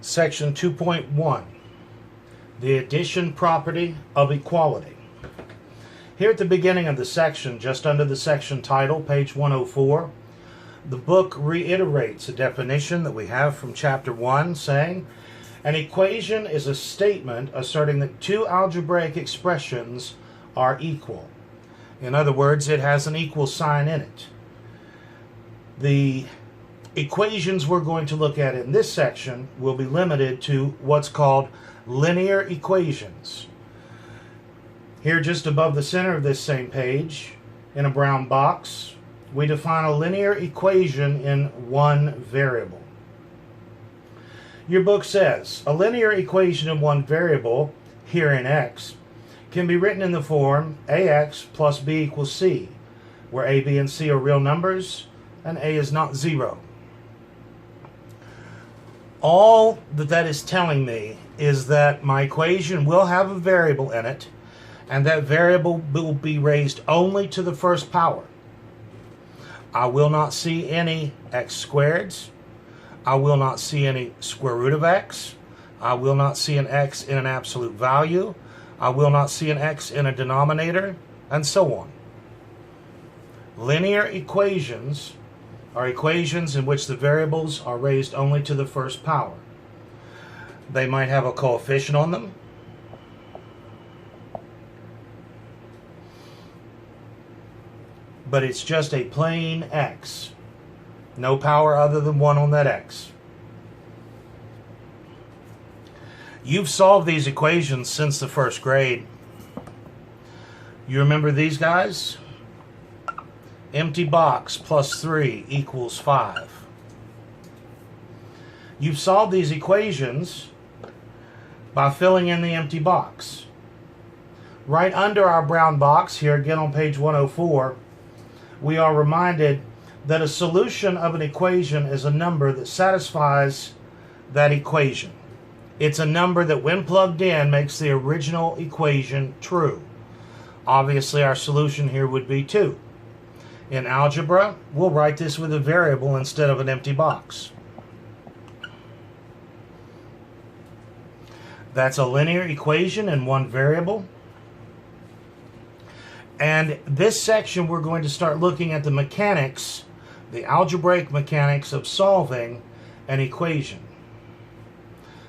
Section 2.1, the addition property of equality. Here at the beginning of the section, just under the section title, page 104, the book reiterates a definition that we have from chapter 1, saying, an equation is a statement asserting that two algebraic expressions are equal. In other words, it has an equal sign in it. The equations we're going to look at in this section will be limited to what's called linear equations. Here just above the center of this same page, in a brown box, we define a linear equation in one variable. Your book says, a linear equation in one variable, here in x, can be written in the form ax plus b equals c, where a, b, and c are real numbers, and a is not 0. All that is telling me is that my equation will have a variable in it, and that variable will be raised only to the first power. I will not see any x squareds. I will not see any square root of x. I will not see an x in an absolute value. I will not see an x in a denominator, and so on. Linear equations are equations in which the variables are raised only to the first power. They might have a coefficient on them. But it's just a plain x. No power other than 1 on that x. You've solved these equations since the first grade. You remember these guys? Empty box plus 3 equals 5. You've solved these equations by filling in the empty box. Right under our brown box, here again on page 104, we are reminded that a solution of an equation is a number that satisfies that equation. It's a number that when plugged in makes the original equation true. Obviously our solution here would be 2. In algebra, we'll write this with a variable instead of an empty box. That's a linear equation in one variable. And this section we're going to start looking at the mechanics, the algebraic mechanics of solving an equation.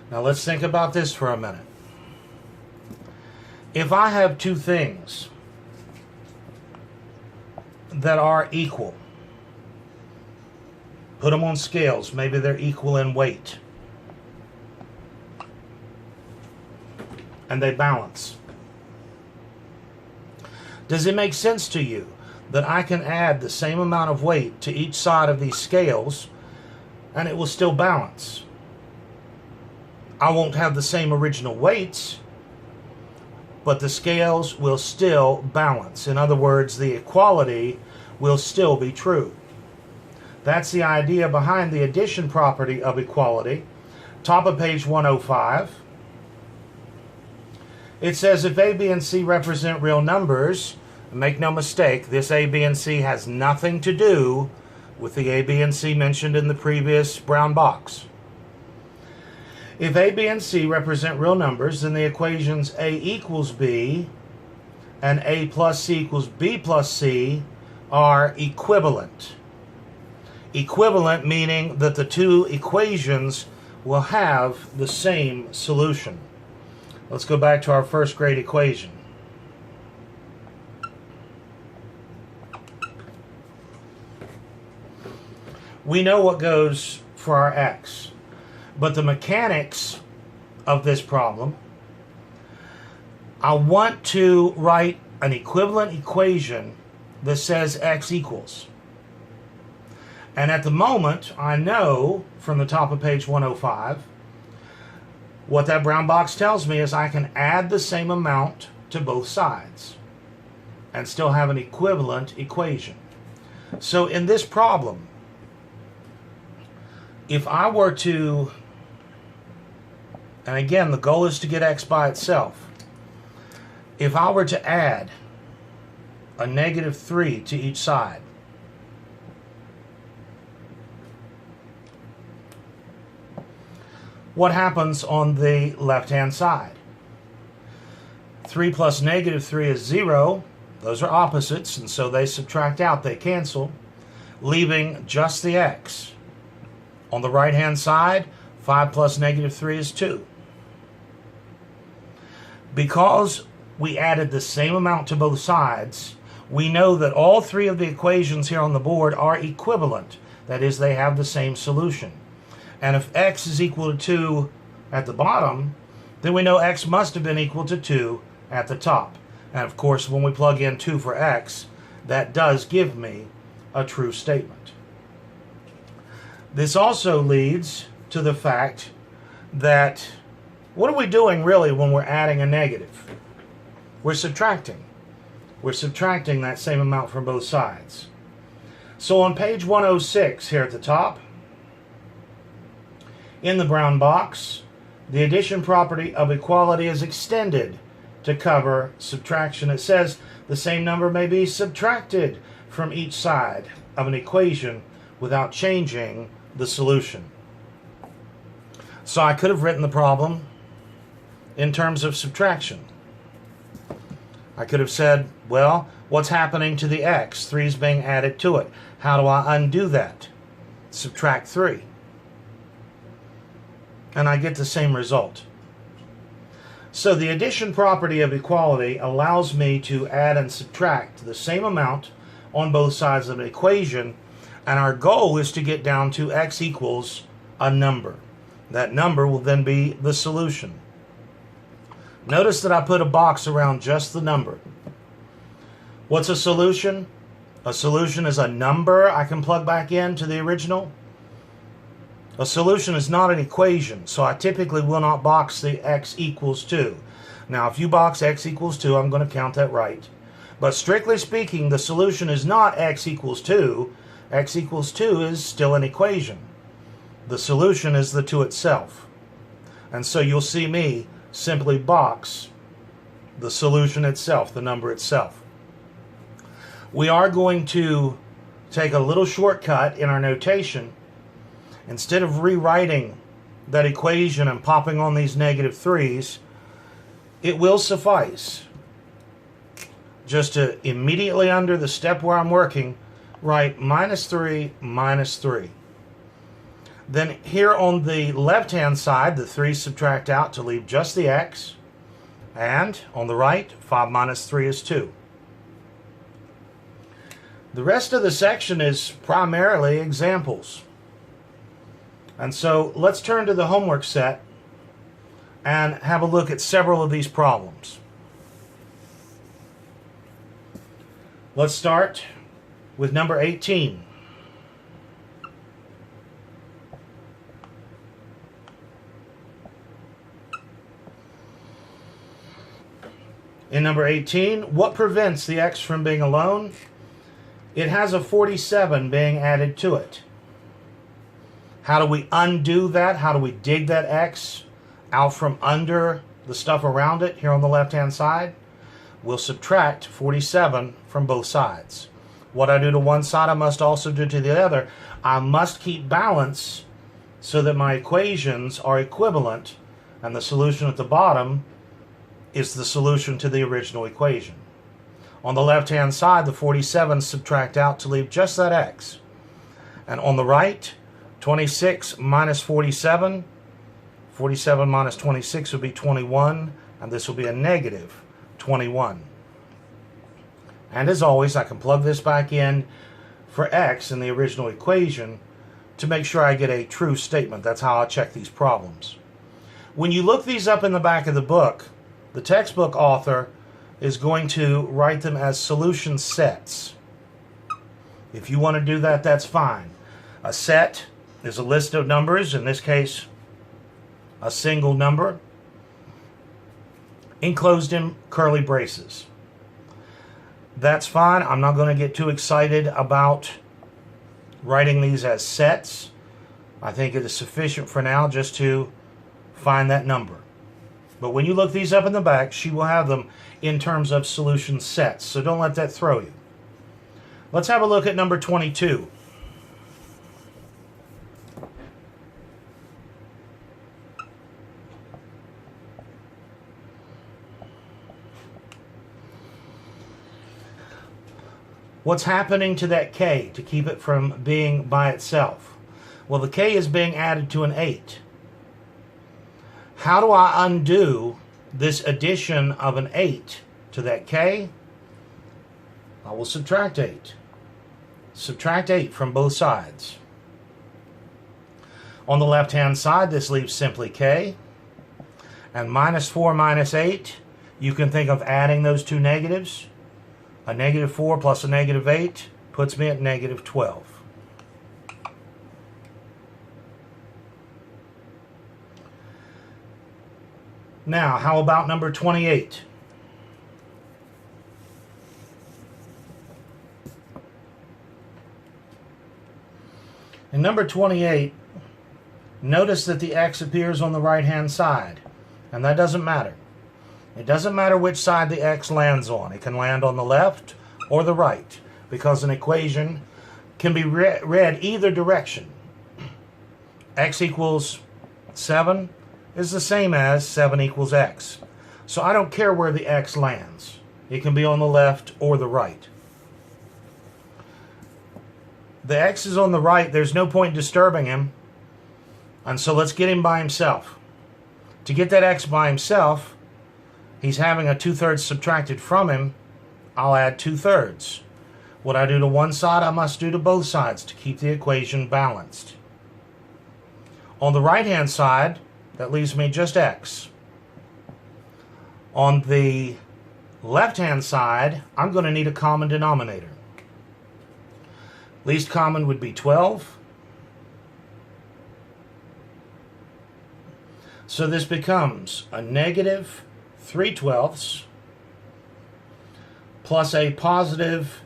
Now let's think about this for a minute. If I have two things that are equal, put them on scales, maybe they're equal in weight, and they balance. Does it make sense to you that I can add the same amount of weight to each side of these scales and it will still balance? I won't have the same original weights, but the scales will still balance. In other words, the equality will still be true. That's the idea behind the addition property of equality. Top of page 105. It says if a, b, and c represent real numbers, make no mistake, this a, b, and c has nothing to do with the a, b, and c mentioned in the previous brown box. If a, b, and c represent real numbers, then the equations a equals b and a plus c equals b plus c are equivalent. Equivalent meaning that the two equations will have the same solution. Let's go back to our first grade equation. We know what goes for our x, but the mechanics of this problem, I want to write an equivalent equation that says x equals. And at the moment, I know from the top of page 105, what that brown box tells me is I can add the same amount to both sides and still have an equivalent equation. So in this problem, if I were to, and again the goal is to get x by itself, if I were to add a -3 to each side, what happens on the left-hand side? 3 plus negative 3 is 0. Those are opposites, and so they subtract out, they cancel, leaving just the x. On the right-hand side, 5 plus negative 3 is 2. Because we added the same amount to both sides, we know that all three of the equations here on the board are equivalent. That is, they have the same solution. And if x is equal to 2 at the bottom, then we know x must have been equal to 2 at the top. And of course, when we plug in 2 for x, that does give me a true statement. This also leads to the fact that what are we doing really when we're adding a negative? We're subtracting. We're subtracting that same amount from both sides. So on page 106 here at the top, in the brown box, the addition property of equality is extended to cover subtraction. It says the same number may be subtracted from each side of an equation without changing the solution. So I could have written the problem in terms of subtraction. I could have said, well, what's happening to the x? 3 is being added to it. How do I undo that? Subtract 3. And I get the same result. So the addition property of equality allows me to add and subtract the same amount on both sides of an equation, and our goal is to get down to x equals a number. That number will then be the solution. Notice that I put a box around just the number. What's a solution? A solution is a number I can plug back into the original. A solution is not an equation, so I typically will not box the x equals 2. Now, if you box x equals 2, I'm going to count that right. But strictly speaking, the solution is not x equals 2. X equals 2 is still an equation. The solution is the 2 itself. And so you'll see me simply box the solution itself, the number itself. We are going to take a little shortcut in our notation. Instead of rewriting that equation and popping on these negative 3's, it will suffice just to immediately under the step where I'm working, write minus 3, minus 3. Then here on the left-hand side, the 3 subtract out to leave just the x. And on the right, 5 minus 3 is 2. The rest of the section is primarily examples. And so let's turn to the homework set and have a look at several of these problems. Let's start with number 18. In number 18, what prevents the x from being alone? It has a 47 being added to it. How do we undo that? How do we dig that x out from under the stuff around it here on the left-hand side? We'll subtract 47 from both sides. What I do to one side, I must also do to the other. I must keep balance so that my equations are equivalent, and the solution at the bottom is the solution to the original equation. On the left-hand side, the 47 subtract out to leave just that x. And on the right, 26 minus 47, 47 minus 26 would be 21, and this will be a negative 21. And as always, I can plug this back in for x in the original equation to make sure I get a true statement. That's how I check these problems. When you look these up in the back of the book, the textbook author is going to write them as solution sets. If you want to do that, that's fine. A set is a list of numbers, in this case, a single number, enclosed in curly braces. That's fine. I'm not going to get too excited about writing these as sets. I think it is sufficient for now just to find that number. But when you look these up in the back, she will have them in terms of solution sets. So don't let that throw you. Let's have a look at number 22. What's happening to that k to keep it from being by itself? Well, the k is being added to an 8. How do I undo this addition of an 8 to that k? I will subtract 8. Subtract 8 from both sides. On the left-hand side, this leaves simply k. And minus 4 minus 8, you can think of adding those two negatives. A negative 4 plus a negative 8 puts me at negative 12. Now, how about number 28? In number 28, notice that the x appears on the right-hand side, and that doesn't matter. It doesn't matter which side the x lands on. It can land on the left or the right, because an equation can be read either direction. X equals 7 is the same as 7 equals x. So I don't care where the x lands. It can be on the left or the right. The x is on the right. There's no point disturbing him. And so let's get him by himself. To get that x by himself, he's having a 2/3 subtracted from him. I'll add 2/3. What I do to one side, I must do to both sides to keep the equation balanced. On the right-hand side, that leaves me just x. On the left-hand side, I'm going to need a common denominator. Least common would be 12. So this becomes a negative 3/12 plus a positive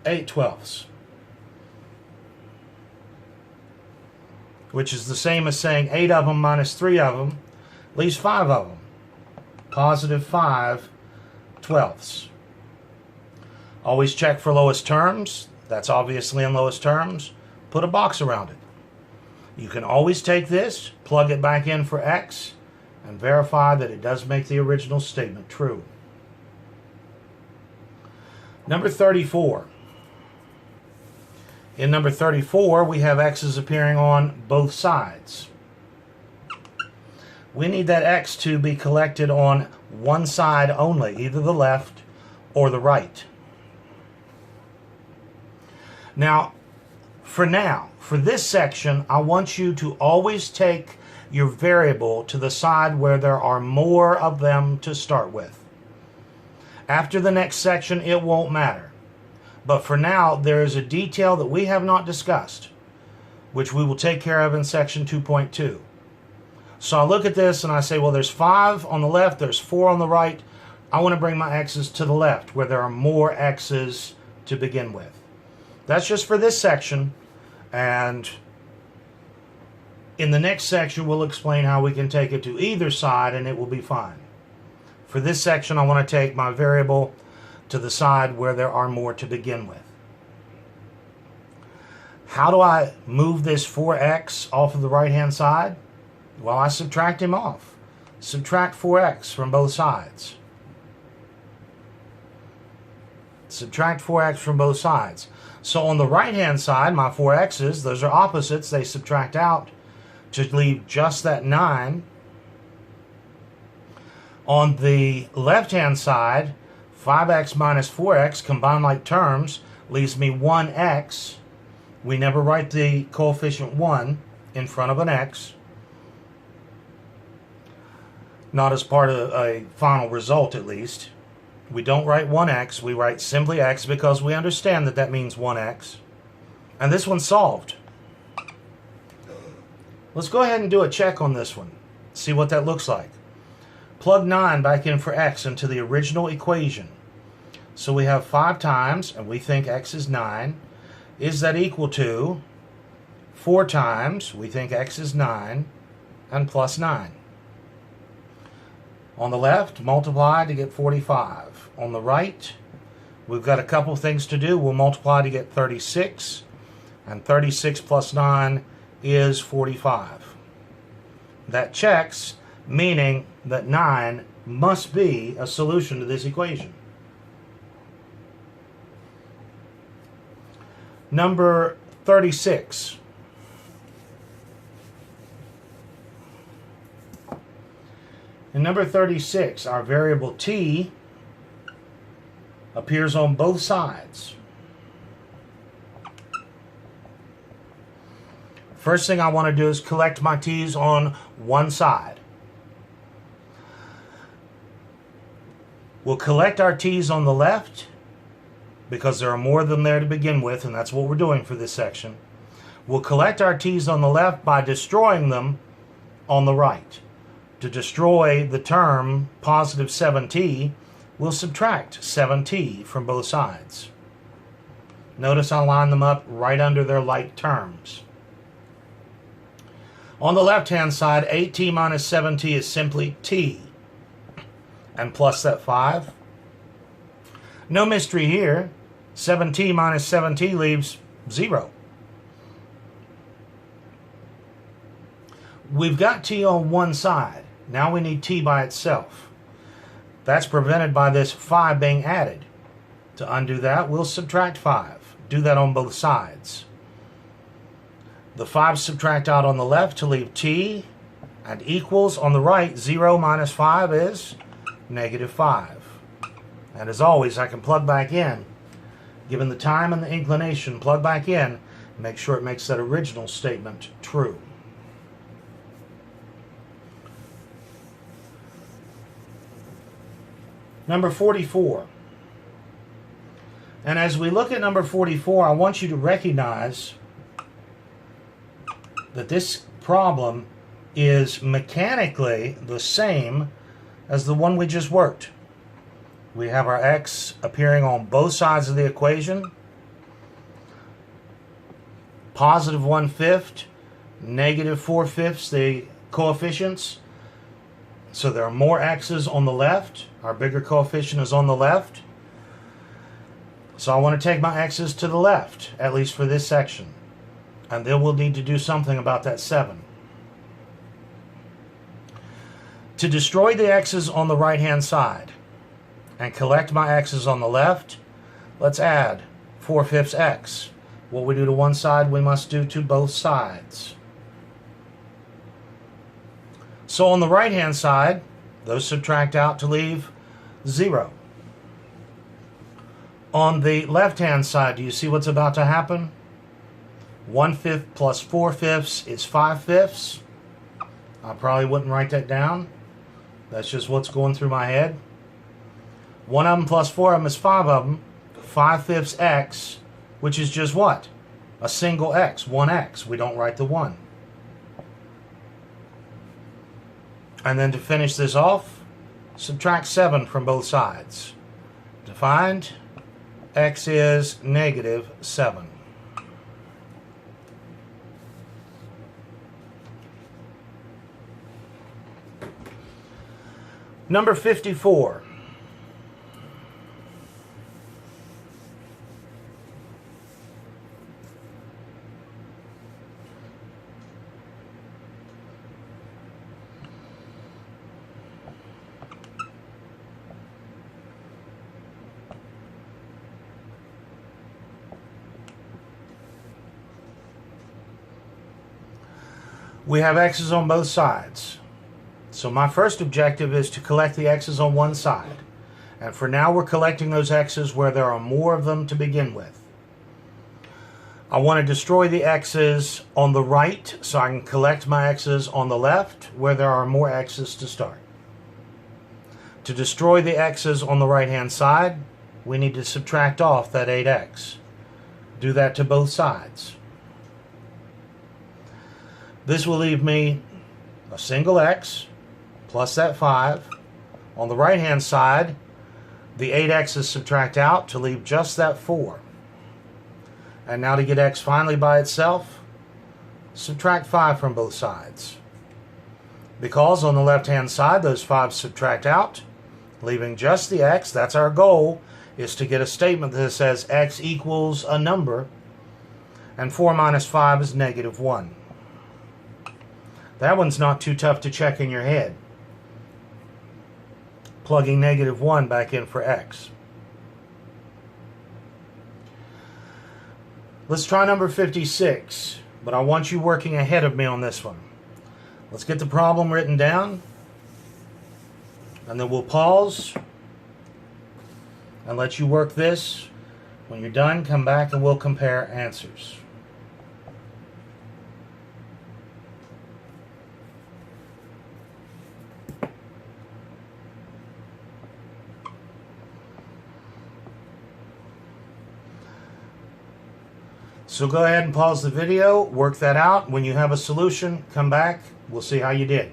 8/12, which is the same as saying 8 of them minus 3 of them leaves 5 of them. Positive 5/12. Always check for lowest terms. That's obviously in lowest terms. Put a box around it. You can always take this, plug it back in for x, and verify that it does make the original statement true. Number 34. In number 34, we have x's appearing on both sides. We need that x to be collected on one side only, either the left or the right. Now, for this section, I want you to always take your variable to the side where there are more of them to start with. After the next section, it won't matter. But for now, there is a detail that we have not discussed, which we will take care of in section 2.2. So I look at this and I say, well, there's 5 on the left, there's 4 on the right. I want to bring my x's to the left where there are more x's to begin with. That's just for this section, and in the next section we'll explain how we can take it to either side and it will be fine. For this section, I want to take my variable to the side where there are more to begin with. How do I move this 4x off of the right-hand side? Well, I subtract him off. Subtract 4x from both sides. Subtract 4x from both sides. So on the right-hand side, my 4x's, those are opposites. They subtract out to leave just that 9. On the left-hand side, 5x minus 4x, combined like terms, leaves me 1x. We never write the coefficient 1 in front of an x. Not as part of a final result, at least. We don't write 1x, we write simply x because we understand that that means 1x. And this one's solved. Let's go ahead and do a check on this one. See what that looks like. Plug 9 back in for x into the original equation. So we have 5 times, and we think x is 9. Is that equal to 4 times, we think x is 9, and plus 9. On the left, multiply to get 45. On the right, we've got a couple things to do. We'll multiply to get 36, and 36 plus 9 is 45. That checks, meaning that 9 must be a solution to this equation. Number 36. In number 36, our variable t appears on both sides. First thing I want to do is collect my t's on one side. We'll collect our t's on the left because there are more of them there to begin with, and that's what we're doing for this section. We'll collect our t's on the left by destroying them on the right. To destroy the term positive 7t, we'll subtract 7t from both sides. Notice I line them up right under their like terms. On the left-hand side, 8t minus 7t is simply t, and plus that 5. No mystery here. 7t minus 7t leaves 0. We've got t on one side. Now we need t by itself. That's prevented by this 5 being added. To undo that, we'll subtract 5. Do that on both sides. The 5 subtract out on the left to leave t, and equals on the right. 0 minus 5 is negative 5. And as always, I can plug back in. Given the time and the inclination, plug back in, make sure it makes that original statement true. Number 44. And as we look at number 44, I want you to recognize that this problem is mechanically the same as the one we just worked. We have our x appearing on both sides of the equation. Positive 1/5, negative 4/5, the coefficients. So there are more x's on the left. Our bigger coefficient is on the left. So I want to take my x's to the left, at least for this section. And then we'll need to do something about that 7. To destroy the x's on the right-hand side and collect my x's on the left, let's add 4/5 x. What we do to one side, we must do to both sides. So on the right-hand side, those subtract out to leave 0. On the left-hand side, do you see what's about to happen? 1/5 plus 4/5 is 5/5. I probably wouldn't write that down. That's just what's going through my head. 1 of them plus 4 of them is 5 of them. 5/5 x, which is just what? A single x, 1x. We don't write the 1. And then to finish this off, subtract 7 from both sides. To find, x is negative 7. Number 54. We have x's on both sides. So my first objective is to collect the x's on one side. And for now we're collecting those x's where there are more of them to begin with. I want to destroy the x's on the right so I can collect my x's on the left where there are more x's to start. To destroy the x's on the right hand side, we need to subtract off that 8x. Do that to both sides. This will leave me a single x plus that 5. On the right hand side, the 8x's subtract out to leave just that 4. And now to get x finally by itself, subtract 5 from both sides. Because on the left hand side those 5 subtract out, leaving just the x. That's our goal, is to get a statement that says x equals a number, and 4 minus 5 is negative 1. That one's not too tough to check in your head. Plugging negative 1 back in for x. Let's try number 56, but I want you working ahead of me on this one. Let's get the problem written down, and then we'll pause and let you work this. When you're done, come back and we'll compare answers. So go ahead and pause the video, work that out. When you have a solution, come back. We'll see how you did.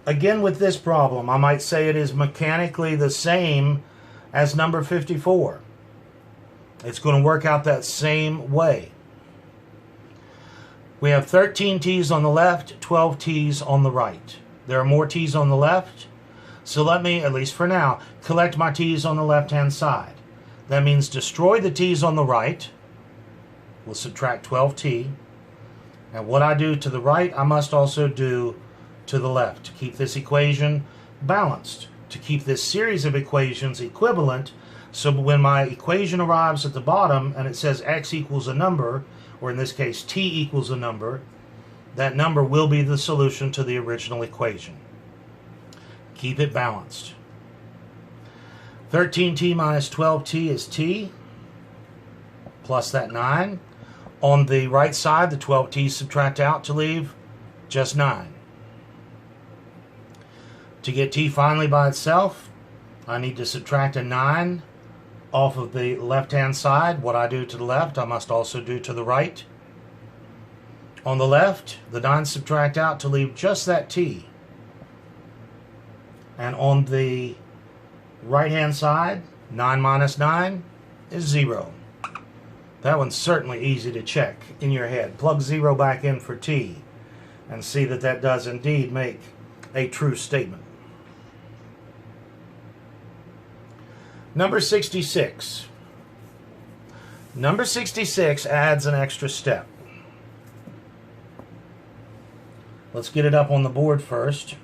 Again, with this problem, I might say it is mechanically the same as number 54. It's going to work out that same way. We have 13 t's on the left, 12 t's on the right. There are more t's on the left, so let me, at least for now, collect my t's on the left-hand side. That means destroy the t's on the right. We'll subtract 12t. And what I do to the right, I must also do to the left to keep this equation balanced, to keep this series of equations equivalent, so when my equation arrives at the bottom and it says x equals a number, or in this case t equals a number, that number will be the solution to the original equation. Keep it balanced. 13t minus 12t is t, plus that 9. On the right side, the 12t subtract out to leave just 9. To get t finally by itself, I need to subtract a 9 off of the left-hand side. What I do to the left, I must also do to the right. On the left, the 9 subtract out to leave just that t. And on the right-hand side, 9 minus 9 is 0. That one's certainly easy to check in your head. Plug 0 back in for t and see that that does indeed make a true statement. Number 66. Number 66 adds an extra step. Let's get it up on the board first.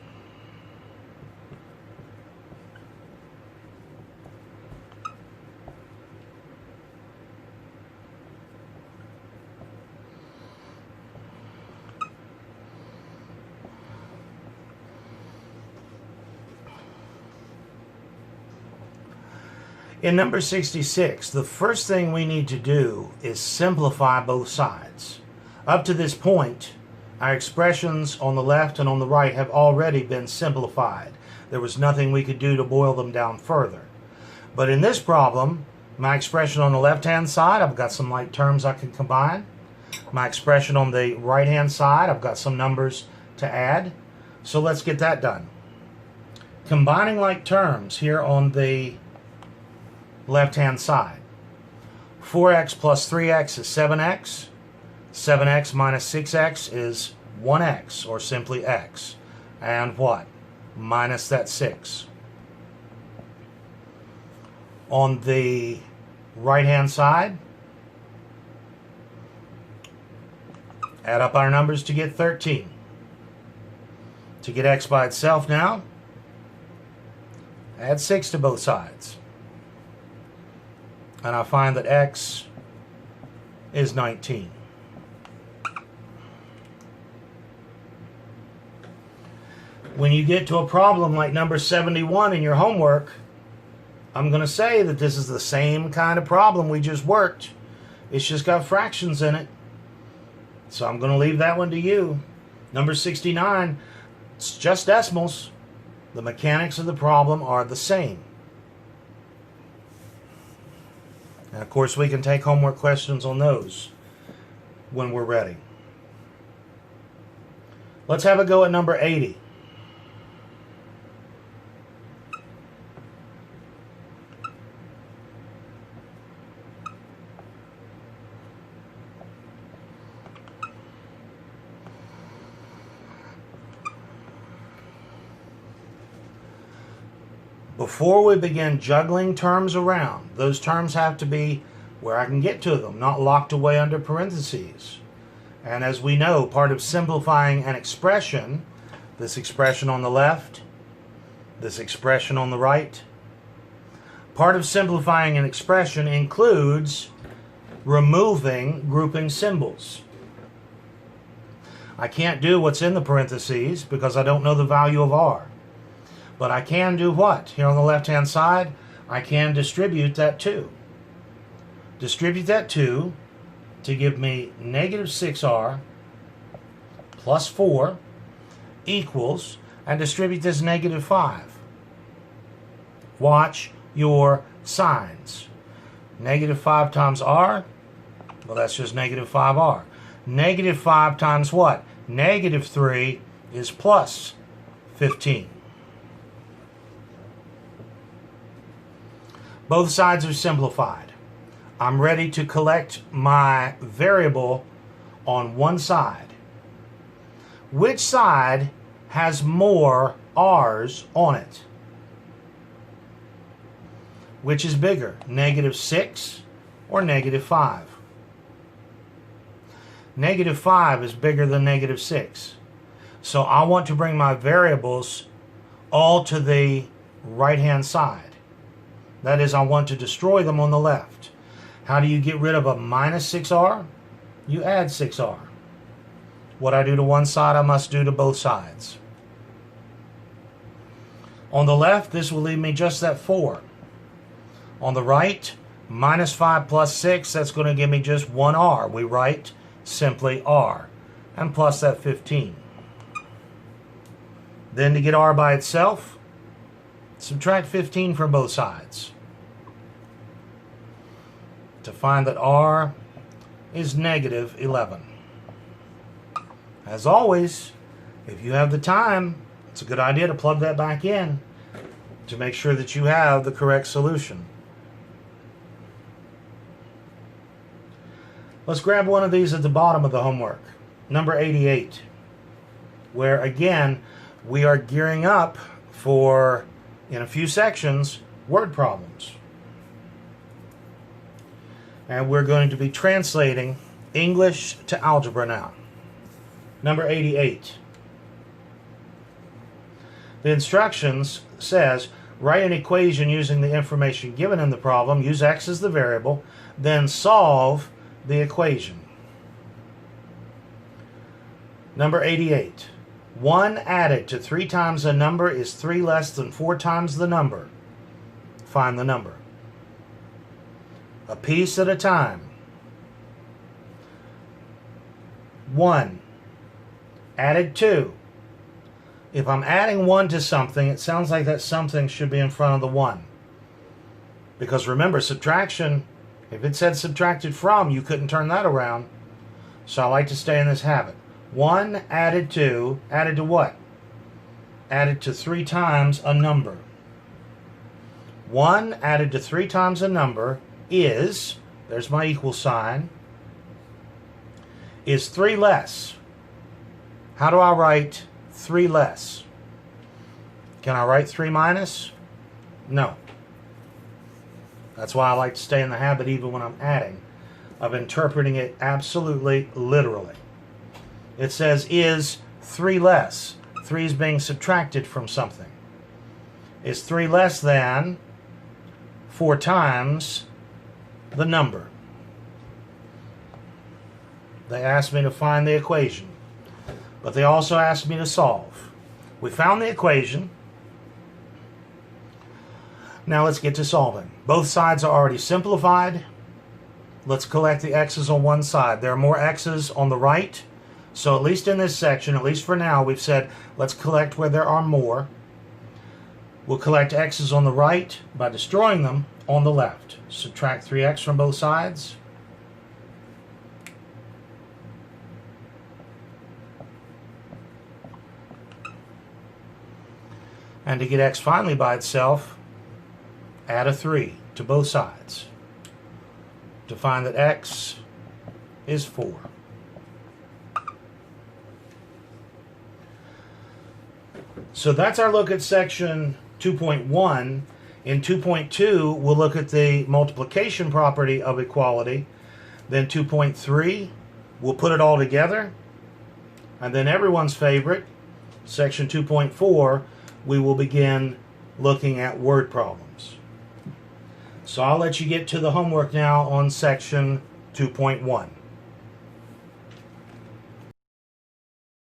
In number 66, the first thing we need to do is simplify both sides. Up to this point, our expressions on the left and on the right have already been simplified. There was nothing we could do to boil them down further. But in this problem, my expression on the left-hand side, I've got some like terms I can combine. My expression on the right-hand side, I've got some numbers to add. So let's get that done. Combining like terms here on the left-hand side. 4x plus 3x is 7x. 7x minus 6x is 1x, or simply x. And what? Minus that 6. On the right-hand side, add up our numbers to get 13. To get x by itself now, add 6 to both sides. And I find that x is 19. When you get to a problem like number 71 in your homework, I'm going to say that this is the same kind of problem we just worked. It's just got fractions in it. So I'm going to leave that one to you. Number 69, it's just decimals. The mechanics of the problem are the same. And of course, we can take homework questions on those when we're ready. Let's have a go at number 80. Before we begin juggling terms around, those terms have to be where I can get to them, not locked away under parentheses. And as we know, part of simplifying an expression, this expression on the left, this expression on the right. Part of simplifying an expression includes removing grouping symbols. I can't do what's in the parentheses because I don't know the value of r. But I can do what? Here on the left-hand side, I can distribute that 2. Distribute that 2 to give me negative 6r plus 4 equals, and distribute this negative 5. Watch your signs. Negative 5 times r, well, that's just negative 5r. Negative 5 times what? Negative 3 is plus 15. Both sides are simplified. I'm ready to collect my variable on one side. Which side has more r's on it? Which is bigger, negative 6 or negative 5? Negative 5 is bigger than negative 6. So I want to bring my variables all to the right-hand side. That is, I want to destroy them on the left. How do you get rid of a minus 6r? You add 6r. What I do to one side, I must do to both sides. On the left, this will leave me just that 4. On the right, minus 5 plus 6, that's going to give me just 1r. We write simply r, and plus that 15. Then to get r by itself, subtract 15 from both sides. To find that r is negative 11. As always, if you have the time, it's a good idea to plug that back in to make sure that you have the correct solution. Let's grab one of these at the bottom of the homework, number 88, where again we are gearing up for, in a few sections, word problems. And we're going to be translating English to algebra now. Number 88. The instructions says, write an equation using the information given in the problem, use x as the variable, then solve the equation. Number 88. 1 added to 3 times a number is 3 less than 4 times the number. Find the number. A piece at a time. 1 added 2. If I'm adding 1 to something, it sounds like that something should be in front of the 1. Because remember, subtraction, if it said subtracted from, you couldn't turn that around. So I like to stay in this habit. 1 added to what? Added to 3 times a number. 1 added to 3 times a number is, there's my equal sign, is 3 less. How do I write 3 less? Can I write 3 minus? No. That's why I like to stay in the habit, even when I'm adding, of interpreting it absolutely literally. It says is 3 less. 3 is being subtracted from something. Is 3 less than 4 times the number? They asked me to find the equation, but they also asked me to solve. We found the equation. Now let's get to solving. Both sides are already simplified. Let's collect the x's on one side. There are more x's on the right, so at least in this section, at least for now, we've said let's collect where there are more. We'll collect x's on the right by destroying them on the left. Subtract 3x from both sides. And to get x finally by itself, add a 3 to both sides to find that x is 4. So that's our look at section 2.1. In 2.2, we'll look at the multiplication property of equality. Then 2.3, we'll put it all together. And then everyone's favorite, section 2.4, we will begin looking at word problems. So I'll let you get to the homework now on section 2.1.